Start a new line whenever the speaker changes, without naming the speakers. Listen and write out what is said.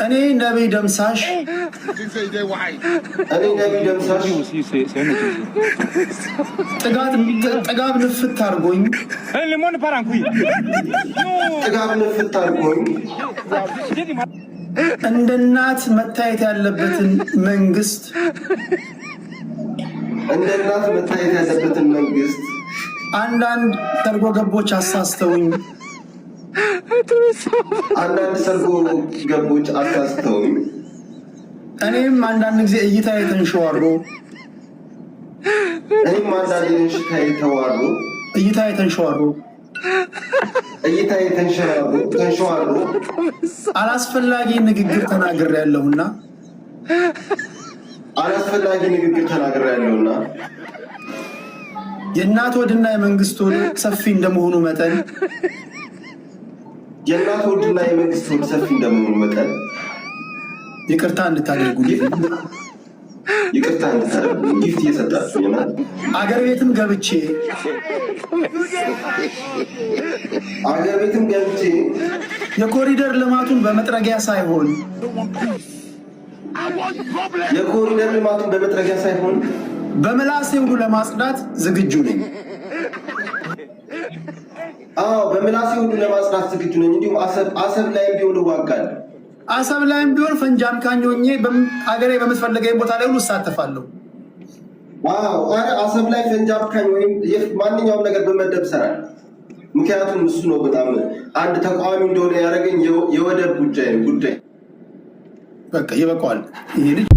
እኔ ነብይ ደምሳሽ ጥጋብ ንፍት አድርጎኝ እንደ እናት መታየት ያለበትን መንግስት አንዳንድ ሰርጎ ገቦች አሳስተውኝ እኔም አንዳንድ ጊዜ እይታዬ ተንሸዋሮ አላስፈላጊ ንግግር ተናግሬያለሁና የእናት ወድና የመንግስት ወድ ሰፊ እንደመሆኑ መጠን ይቅርታ እንድታደርጉልኝ ጊፍት እየሰጣችሁ አገር ቤትም ገብቼ የኮሪደር ልማቱን በመጥረጊያ ሳይሆን በምላሴ ሁሉ ለማጽዳት ዝግጁ ነኝ። እንዲሁም አሰብ ላይም ቢሆን እዋጋለሁ። አሰብ ላይም ቢሆን ፈንጂ አምካኝ ሆኜ አገሬ በምትፈልገኝ ቦታ ላይ ሁሉ እሳተፋለሁ።
አሰብ ላይ ፈንጂ አምካኝ ወይም ማንኛውም ነገር በመደብ እሰራለሁ። ምክንያቱም እሱ ነው በጣም አንድ ተቃዋሚ እንደሆነ ያደረገኝ የወደብ ጉዳይ። በቃ ይበቃዋል ይሄ ልጅ